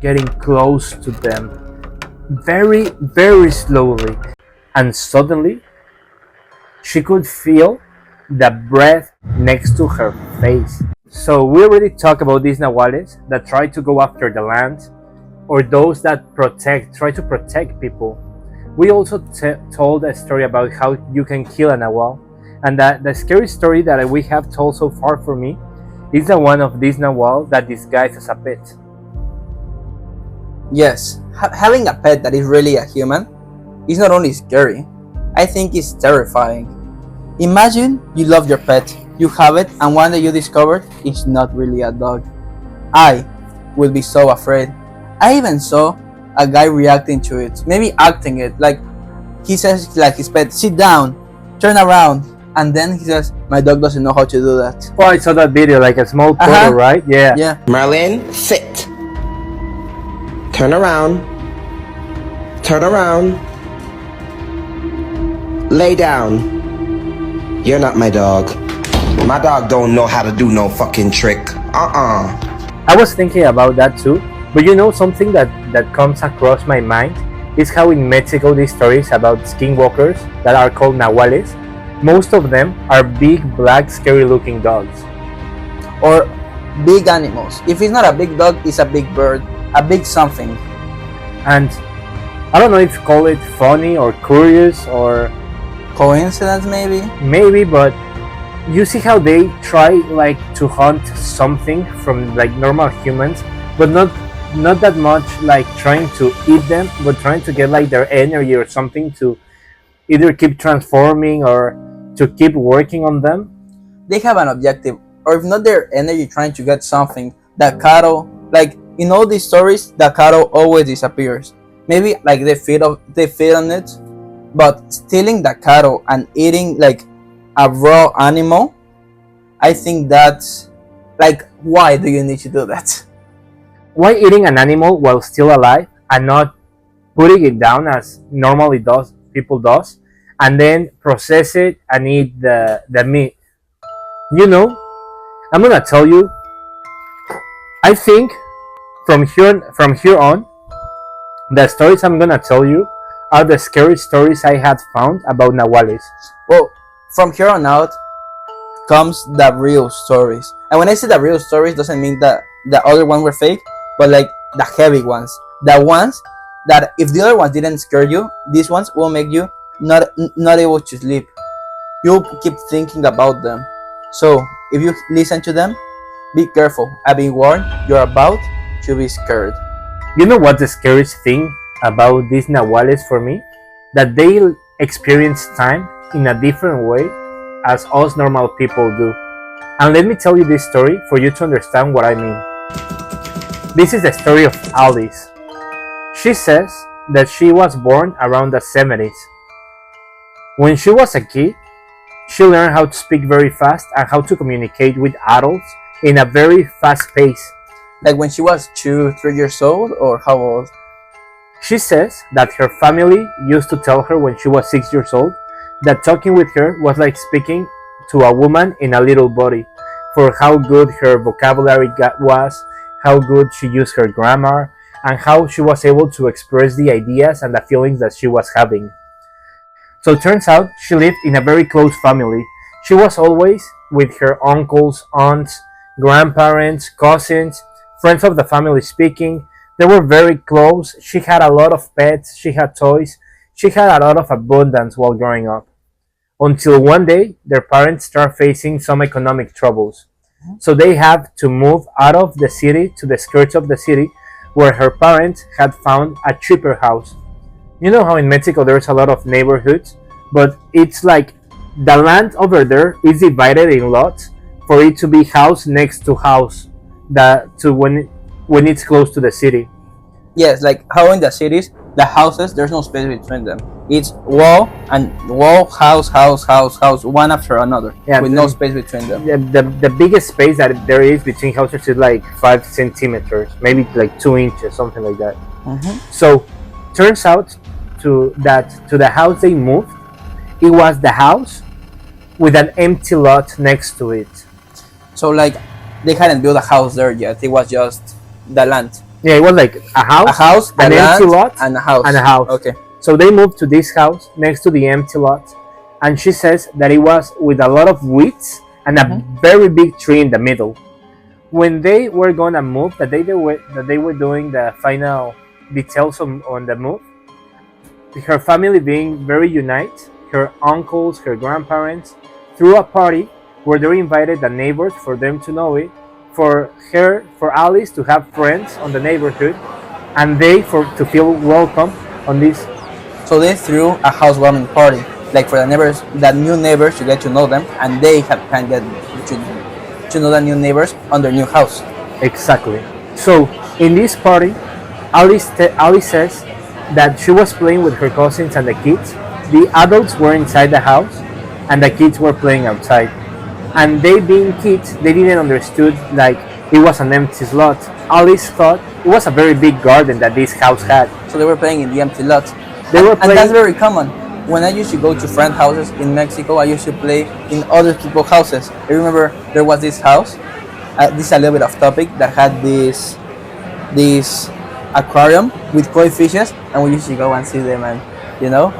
getting close to them, very, very slowly, and suddenly she could feel the breath next to her face. So we already talked about these Nahuales that try to go after the land, or those that try to protect people. We also told a story about how you can kill a Nahual, and that the scary story that we have told so far for me is the one of this Nahual that disguised as a pet. Yes, having a pet that is really a human is not only scary, I think it's terrifying. Imagine you love your pet, you have it, and one day you discover it's not really a dog. I will be so afraid. I even saw a guy reacting to it, maybe acting it, like he says like his pet, sit down, turn around, and then he says, my dog doesn't know how to do that. Oh, I saw that video, like a small photo, right? Yeah. Yeah. Merlin, sit. Turn around. Turn around. Lay down. You're not my dog. My dog don't know how to do no fucking trick. I was thinking about that too, but you know something that comes across my mind is how in Mexico these stories about skinwalkers that are called Nahuales, most of them are big, black, scary looking dogs. Or big animals. If it's not a big dog, it's a big bird, a big something. And I don't know if you call it funny or curious or coincidence maybe, but you see how they try like to hunt something from like normal humans, but not that much like trying to eat them, but trying to get like their energy or something to either keep transforming or to keep working on them. They have an objective, or if not their energy, trying to get something. The cattle, like in all these stories, the cattle always disappears. Maybe like they feed on it, but stealing the cattle and eating like a raw animal, I think that's like, why do you need to do that? Why eating an animal while still alive and not putting it down as normally people does, and then process it and eat the meat? You know, I'm gonna tell you, I think from here on, the stories I'm gonna tell you are the scary stories I had found about Nahuales. Well, from here on out comes the real stories. And when I say the real stories, doesn't mean that the other ones were fake, but like the heavy ones. The ones that if the other ones didn't scare you, these ones will make you not able to sleep. You'll keep thinking about them. So if you listen to them, be careful. I've been warned, you're about to be scared. You know what the scariest thing about these Nahuales for me? That they experience time in a different way as us normal people do. And let me tell you this story for you to understand what I mean. This is the story of Alice. She says that she was born around the 70s. When she was a kid, she learned how to speak very fast and how to communicate with adults in a very fast pace. Like when she was 2-3 years old, or how old? She says that her family used to tell her when she was 6 years old that talking with her was like speaking to a woman in a little body, for how good her vocabulary was, how good she used her grammar, and how she was able to express the ideas and the feelings that she was having. So it turns out she lived in a very close family. She was always with her uncles, aunts, grandparents, cousins, friends of the family speaking. They were very close. She had a lot of pets, she had toys, she had a lot of abundance while growing up. Until one day, their parents start facing some economic troubles. So they had to move out of the city to the skirts of the city, where her parents had found a cheaper house. You know how in Mexico there's a lot of neighborhoods, but it's like the land over there is divided in lots for it to be house next to house, when it's close to the city. Yes, like how in the cities, the houses, there's no space between them. It's wall and wall, house, one after another, with no space between them. The biggest space that there is between houses is like 5 centimeters, maybe like 2 inches, something like that. So, turns out to the house they moved, it was the house with an empty lot next to it. So like they hadn't built a house there yet. It was just the land. Yeah, it was like a A house, house, an a empty land, lot, and a house. and a house. Okay. So they moved to this house next to the empty lot, and she says that it was with a lot of weeds and a very big tree in the middle. When they were gonna move, that they were doing the final details on the move, her family being very united, her uncles, her grandparents, threw a party where they invited the neighbors for them to know it, for Alice to have friends on the neighborhood, and they for to feel welcome on this. So they threw a housewarming party, like for the neighbors, the new neighbors to get to know them, and they can get to know the new neighbors on their new house. Exactly. So in this party, Alice says that she was playing with her cousins and the kids. The adults were inside the house, and the kids were playing outside. And they being kids, they didn't understood like it was an empty slot. Alice thought it was a very big garden that this house had. So they were playing in the empty lot. They were And that's playing. very common. When I used to go to friend houses in Mexico, I used to play in other people's houses. I remember there was this house, this is a little bit off topic, that had this aquarium with koi fishes, and we used to go and see them, and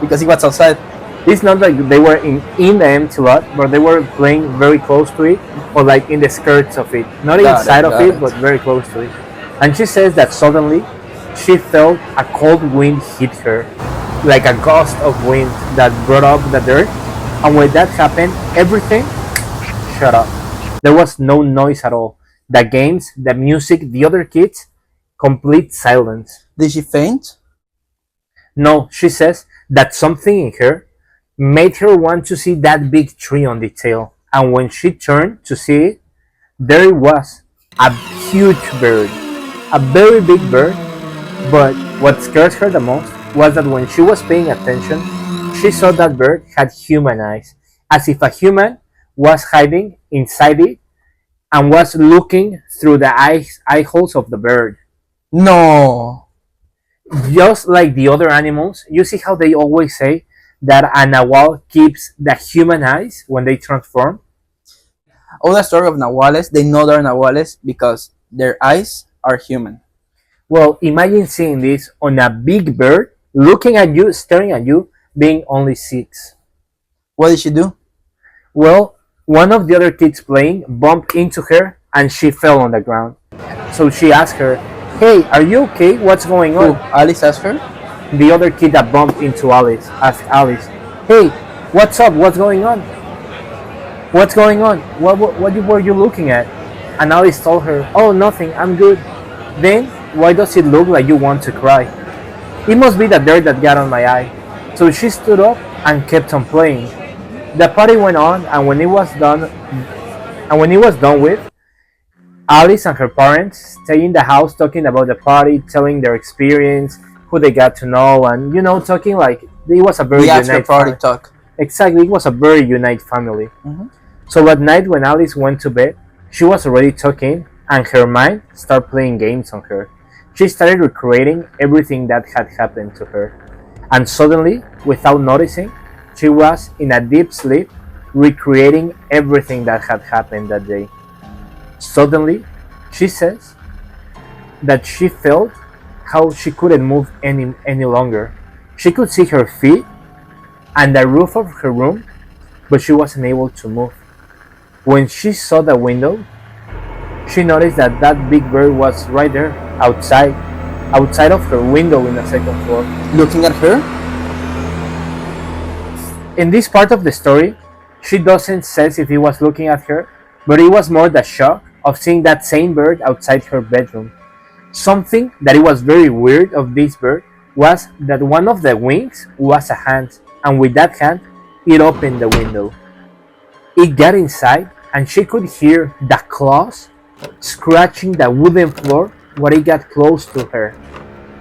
because it was outside. It's not like they were in the empty lot, but they were playing very close to it, or like in the skirts of it, not inside of it, but very close to it. And she says that suddenly she felt a cold wind hit her, like a gust of wind that brought up the dirt. And when that happened, everything shut up. There was no noise at all. The games, the music, the other kids, complete silence. Did she faint? No, she says that something in her made her want to see that big tree on detail. And when she turned to see it, there it was, a huge bird, a very big bird. But what scared her the most was that when she was paying attention, she saw that bird had human eyes, as if a human was hiding inside it and was looking through the eye holes of the bird. No. Just like the other animals, you see how they always say that a Nahual keeps the human eyes when they transform? All the story of Nahuales, they know they're Nahuales because their eyes are human. Well, imagine seeing this on a big bird, looking at you, staring at you, being only 6. What did she do? Well, one of the other kids playing bumped into her and she fell on the ground. So she asked her, "Hey, are you okay? What's going on?" Alice asked her? The other kid that bumped into Alice asked Alice, "Hey, what's up? What's going on? What's going on? What were you looking at?" And Alice told her, "Oh, nothing, I'm good." "Then, why does it look like you want to cry?" "It must be the dirt that got on my eye." So she stood up and kept on playing. The party went on, and when it was done with, Alice and her parents stayed in the house talking about the party, telling their experience, who they got to know, and talking like it was a very united party talk. Exactly, it was a very united family. So at night when Alice went to bed, she was already talking, and her mind started playing games on her. She started recreating everything that had happened to her, and suddenly, without noticing, she was in a deep sleep, recreating everything that had happened that day. Suddenly, she says that she felt how she couldn't move any longer. She could see her feet and the roof of her room, but she wasn't able to move. When she saw the window, she noticed that that big bird was right there, outside of her window in the second floor. Looking at her? In this part of the story, she doesn't say if he was looking at her, but it was more the shock of seeing that same bird outside her bedroom. Something that it was very weird of this bird was that one of the wings was a hand, and with that hand, it opened the window. It got inside, and she could hear the claws scratching the wooden floor when it got close to her.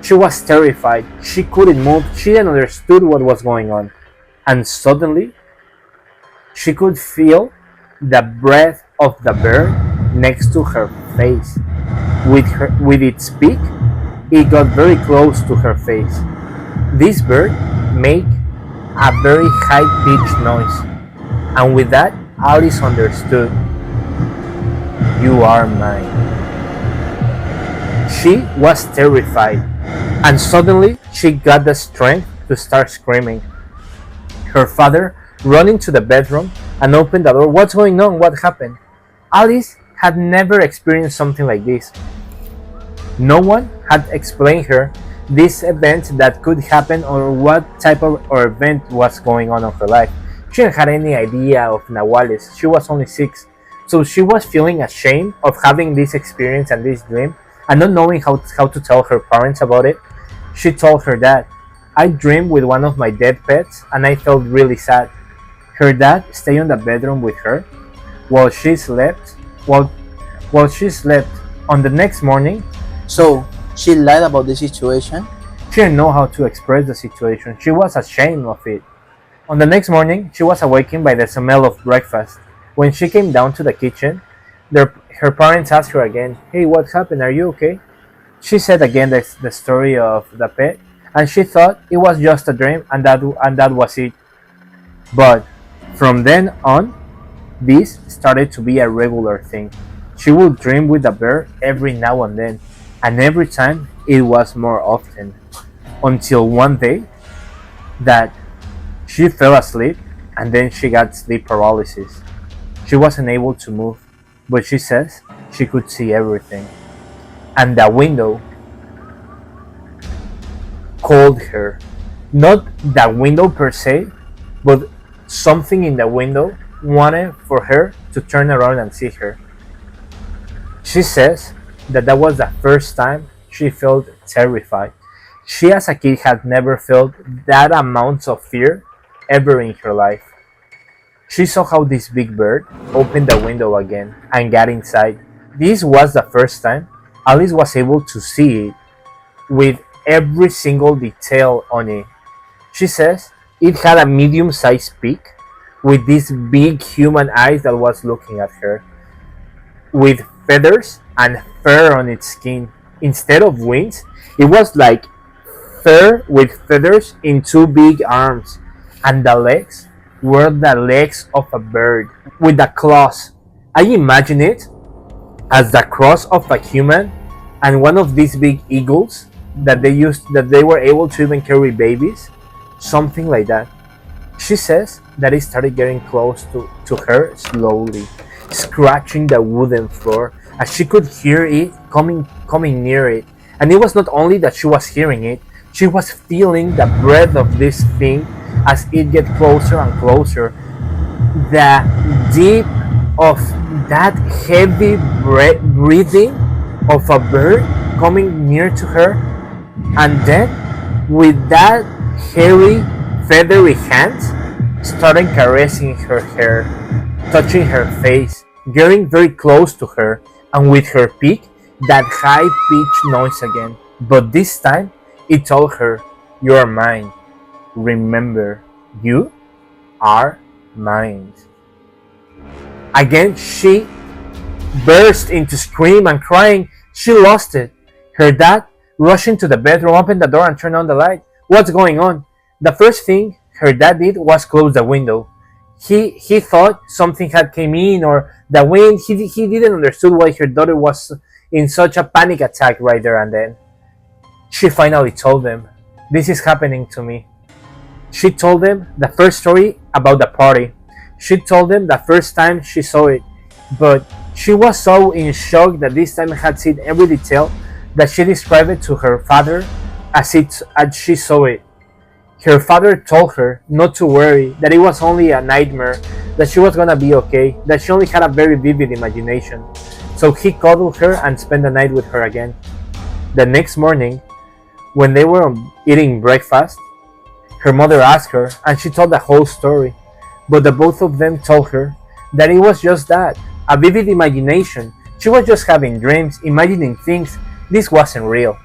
She was terrified. She couldn't move. She didn't understand what was going on. And suddenly, she could feel the breath of the bird next to her face. With its beak, it got very close to her face. This bird made a very high-pitched noise, and with that, Alice understood. "You are mine." She was terrified, and suddenly she got the strength to start screaming. Her father ran into the bedroom and opened the door. What's going on? What happened? Alice had never experienced something like this. No one had explained her this event that could happen or what type of or event was going on in her life. She didn't have any idea of Nahuales. She was only 6. So she was feeling ashamed of having this experience and this dream and not knowing how to tell her parents about it. She told her dad, I dreamed with one of my dead pets and I felt really sad. Her dad stayed in the bedroom with her while she slept. While she slept. On the next morning, So she lied about the situation. she didn't know how to express the situation. She was ashamed of it. On the next morning, she was awakened by the smell of breakfast. When she came down to the kitchen, her parents asked her again, Hey, what happened? Are you okay? She said again the story of the pet, and she thought it was just a dream and that was it. But from then on, this started to be a regular thing. She would dream with the bear every now and every time it was more often. Until one day that she fell asleep and then she got sleep paralysis. She wasn't able to move, but she says she could see everything. And the window called her. Not the window per se, but something in the window wanted for her to turn around and see her. She says that was the first time she felt terrified. She as a kid had never felt that amount of fear ever in her life. She saw how this big bird opened the window again and got inside. This was the first time Alice was able to see it with every single detail on it. She says it had a medium sized beak with these big human eyes that was looking at her, with feathers and fur on its skin. Instead of wings, it was like fur with feathers in two big arms, and the legs were the legs of a bird with the claws. I imagine it as the cross of a human and one of these big eagles that they were able to even carry babies, something like that. She says that it started getting close to her slowly, scratching the wooden floor as she could hear it coming near it. And it was not only that she was hearing it, she was feeling the breath of this thing as it get closer and closer. The deep of that heavy breathing of a bird coming near to her, and then with that hairy feathery hands starting caressing her hair, touching her face, getting very close to her, and with her beak that high pitched noise again. But this time it told her, You are mine. Remember, you are mine. Again she burst into scream and crying. She lost it. Her dad rushed into the bedroom, opened the door and turned on the light. What's going on? The first thing her dad did was close the window. He thought something had came in or the wind. He didn't understood why her daughter was in such a panic attack right there and then. She finally told them, This is happening to me. She told them the first story about the party. She told them the first time she saw it, but she was so in shock that this time had seen every detail that she described it to her father as she saw it. Her father told her not to worry, that it was only a nightmare, that she was gonna be okay, that she only had a very vivid imagination. So he cuddled her and spent the night with her again. The next morning, when they were eating breakfast, her mother asked her and she told the whole story, but the both of them told her that it was just that, a vivid imagination. She was just having dreams, imagining things. This wasn't real.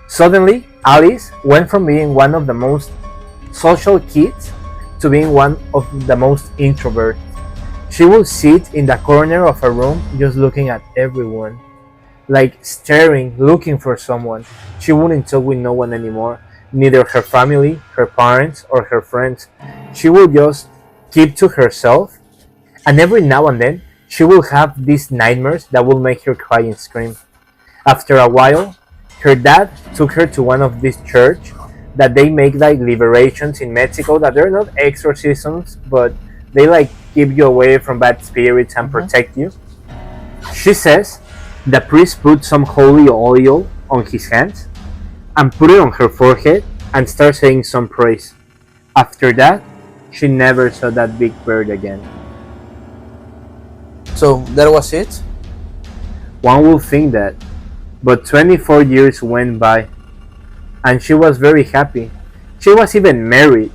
Suddenly, Alice went from being one of the most social kids to being one of the most introvert. She would sit in the corner of her room just looking at everyone, like staring, looking for someone. She wouldn't talk with no one anymore, neither her family, her parents, or her friends. She would just keep to herself, and every now and then she will have these nightmares that will make her cry and scream. After a while, Her dad took her to one of these church that they make like liberations in Mexico that they're not exorcisms, but they like keep you away from bad spirits and protect you. She says the priest put some holy oil on his hands and put it on her forehead and start saying some praise. After that, she never saw that big bird again. So that was it? One would think that, but 24 years went by, and she was very happy. She was even married.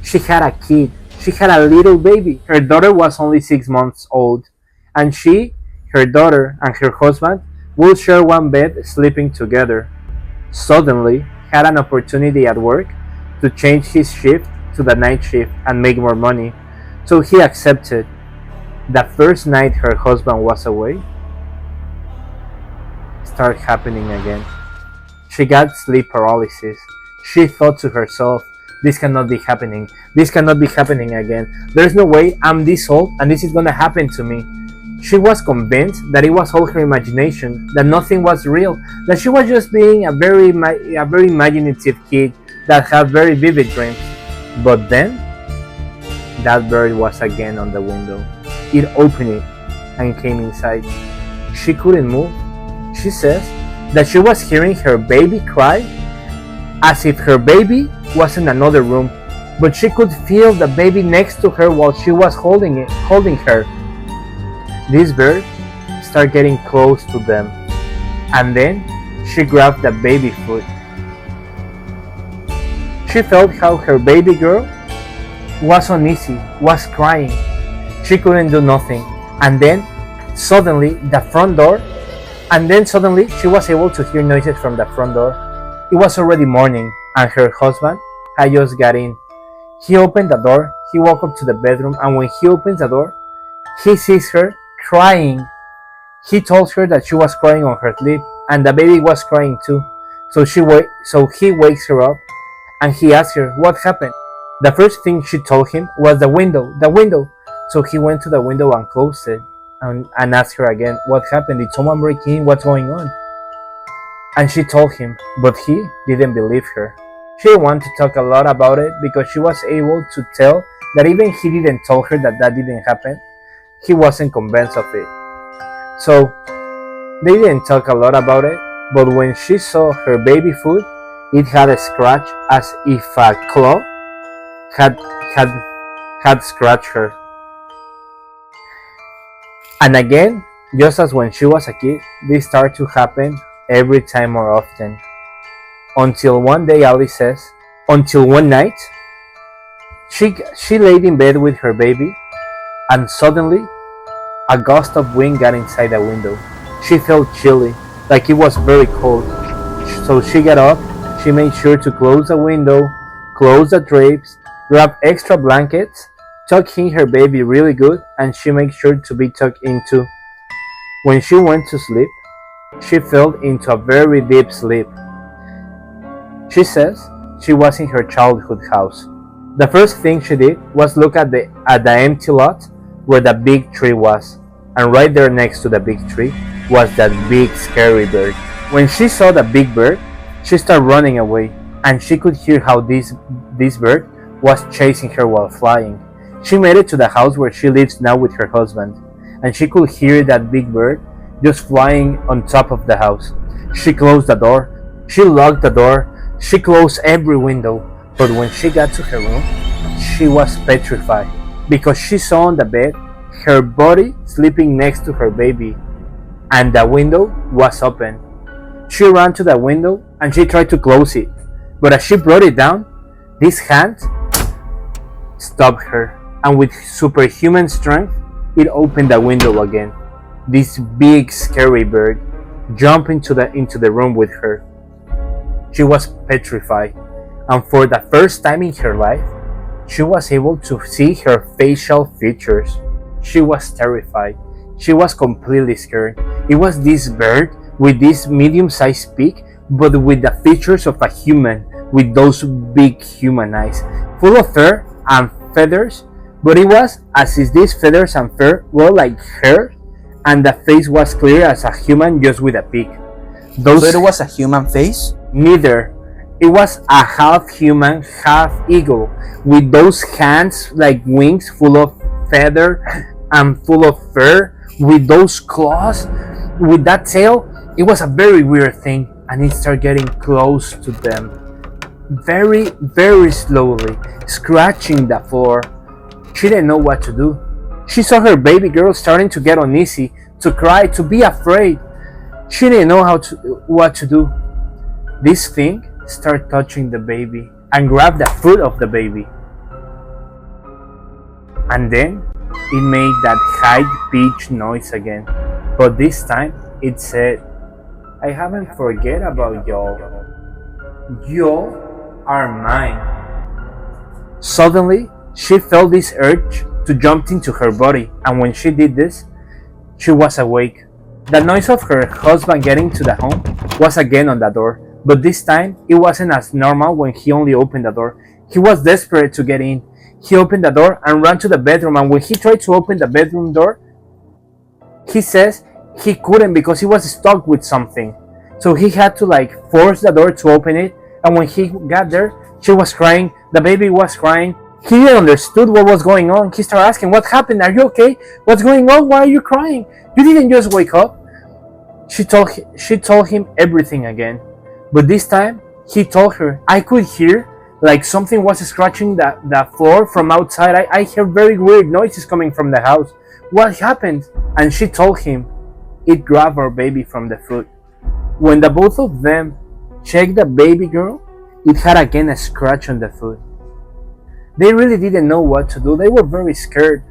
She had a kid. She had a little baby. Her daughter was only 6 months old, and she, her daughter, and her husband would share one bed sleeping together. Suddenly, had an opportunity at work to change his shift to the night shift and make more money, so he accepted. The first night her husband was away, started happening again. She got sleep paralysis. She thought to herself, this cannot be happening. This cannot be happening again. There's no way I'm this old and this is gonna happen to me. She was convinced that it was all her imagination, that nothing was real, that she was just being a very imaginative kid that had very vivid dreams. But then, that bird was again on the window. It opened it and came inside. She couldn't move. She says that she was hearing her baby cry as if her baby was in another room, but she could feel the baby next to her while she was holding her. This bird started getting close to them, and then she grabbed the baby foot. She felt how her baby girl was uneasy, was crying. She couldn't do nothing, and then suddenly she was able to hear noises from the front door. It was already morning, and her husband had just got in. He opened the door, he walked up to the bedroom, and when he opens the door, he sees her crying. He told her that she was crying on her sleep, and the baby was crying too. So he wakes her up, and he asks her what happened. The first thing she told him was the window. So he went to the window and closed it, and asked her again, what happened? Did someone break in? What's going on? And she told him, but he didn't believe her. She didn't want to talk a lot about it because she was able to tell that even he didn't tell her that didn't happen, he wasn't convinced of it. So they didn't talk a lot about it, but when she saw her baby foot, it had a scratch as if a claw had scratched her. And again, just as when she was a kid, this started to happen every time more often. Until one day, Alice says, until one night, she laid in bed with her baby, and suddenly, a gust of wind got inside the window. She felt chilly, like it was very cold. So she got up, she made sure to close the window, close the drapes, grab extra blankets, tuck in her baby really good, and she made sure to be tucked in too. When she went to sleep, she fell into a very deep sleep. She says she was in her childhood house. The first thing she did was look at the empty lot where the big tree was, and right there next to the big tree was that big scary bird. When she saw the big bird, she started running away, and she could hear how this bird was chasing her while flying. She made it to the house where she lives now with her husband, and she could hear that big bird just flying on top of the house. She closed the door, she locked the door, she closed every window, but when she got to her room, she was petrified because she saw on the bed her body sleeping next to her baby, and the window was open. She ran to the window and she tried to close it, but as she brought it down, this hand stopped her, and with superhuman strength, it opened the window again. This big scary bird jumped into the room with her. She was petrified, and for the first time in her life, she was able to see her facial features. She was terrified. She was completely scared. It was this bird with this medium-sized beak, but with the features of a human, with those big human eyes, full of fur and feathers, but it was as if these feathers and fur were like hair, and the face was clear as a human just with a beak. Those So it was a human face? neither. It was a half human, half eagle, with those hands like wings full of feather and full of fur, with those claws, with that tail. It was a very weird thing, and it started getting close to them. Very, very slowly, scratching the floor. She didn't know what to do. She saw her baby girl starting to get uneasy, to cry, to be afraid. She didn't know what to do. This thing started touching the baby and grabbed the foot of the baby. And then it made that high-pitched noise again. But this time it said, "I haven't forget about y'all. Y'all are mine." Suddenly, she felt this urge to jump into her body, and when she did this, she was awake. The noise of her husband getting to the home was again on the door, but this time it wasn't as normal when he only opened the door. He was desperate to get in. He opened the door and ran to the bedroom, and when he tried to open the bedroom door, he says he couldn't because he was stuck with something. So he had to force the door to open it, and when he got there, she was crying, the baby was crying. He didn't understood what was going on. He started asking, "What happened? Are you okay? What's going on? Why are you crying? You didn't just wake up." She told him everything again. But this time, he told her, "I could hear like something was scratching the floor from outside. I hear very weird noises coming from the house. What happened?" And she told him, "It grabbed our baby from the foot." When the both of them checked the baby girl, it had again a scratch on the foot. They really didn't know what to do. They were very scared.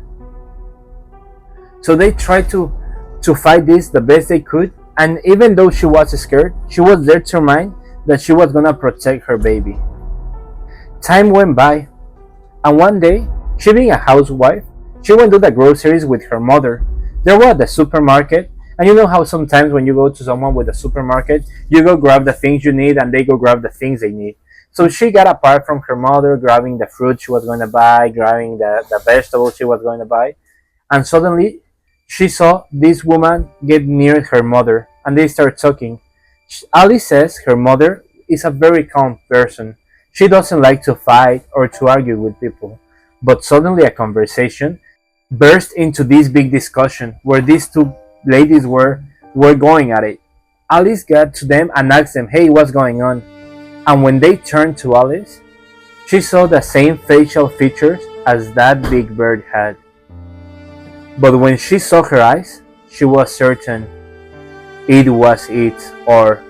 So they tried to fight this the best they could. And even though she was scared, she was determined that she was gonna protect her baby. Time went by, and one day, she being a housewife, she went to the groceries with her mother. They were at the supermarket, and you know how sometimes when you go to someone with a supermarket, you go grab the things you need and they go grab the things they need. So she got apart from her mother, grabbing the fruit she was going to buy, grabbing the vegetables she was going to buy, and suddenly she saw this woman get near her mother, and they start talking. Alice says her mother is a very calm person. She doesn't like to fight or to argue with people. But suddenly a conversation burst into this big discussion where these two ladies were going at it. Alice got to them and asked them, "Hey, what's going on?" And when they turned to Alice, she saw the same facial features as that big bird had. But when she saw her eyes, she was certain it was it, or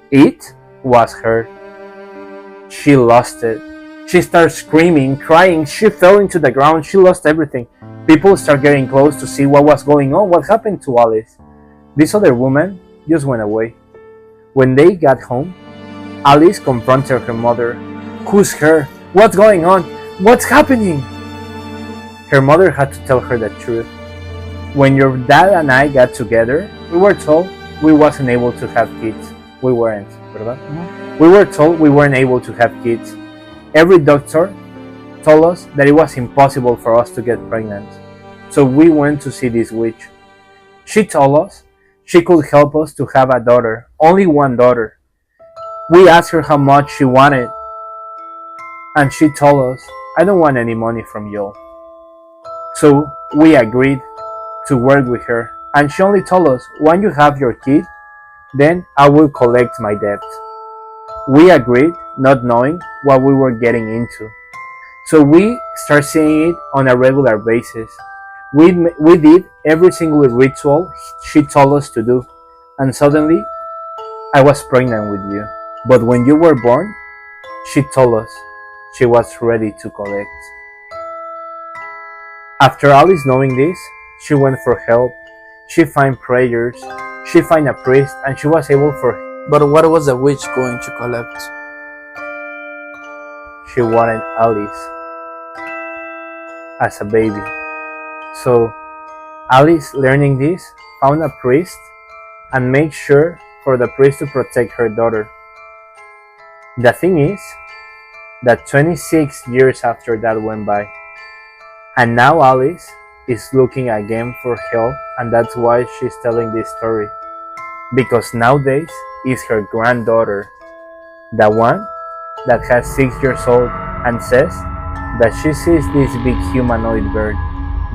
it was her. She lost it. She started screaming, crying. She fell into the ground. She lost everything. People started getting close to see what was going on, what happened to Alice. This other woman just went away. When they got home, Alice confronted her mother. "Who's her? What's going on? What's happening?" Her mother had to tell her the truth. "When your dad and I got together, we were told we wasn't able to have kids." We weren't, ¿verdad? We were told we weren't able to have kids. Every doctor told us that it was impossible for us to get pregnant. So we went to see this witch. She told us she could help us to have a daughter, only one daughter. We asked her how much she wanted, and she told us, "I don't want any money from y'all." So we agreed to work with her, and she only told us, "When you have your kid, then I will collect my debt." We agreed, not knowing what we were getting into. So we started seeing it on a regular basis. We did every single ritual she told us to do, and suddenly I was pregnant with you. But when you were born, she told us she was ready to collect. After Alice knowing this, she went for help. She found prayers, she found a priest, and she was able for. But what was the witch going to collect? She wanted Alice as a baby. So Alice, learning this, found a priest and made sure for the priest to protect her daughter. The thing is that 26 years after that went by, and now Alice is looking again for help, and that's why she's telling this story. Because nowadays is her granddaughter, the one that has 6 years old and says that she sees this big humanoid bird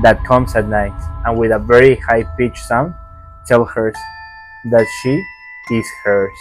that comes at night and with a very high pitched sound tells her that she is hers.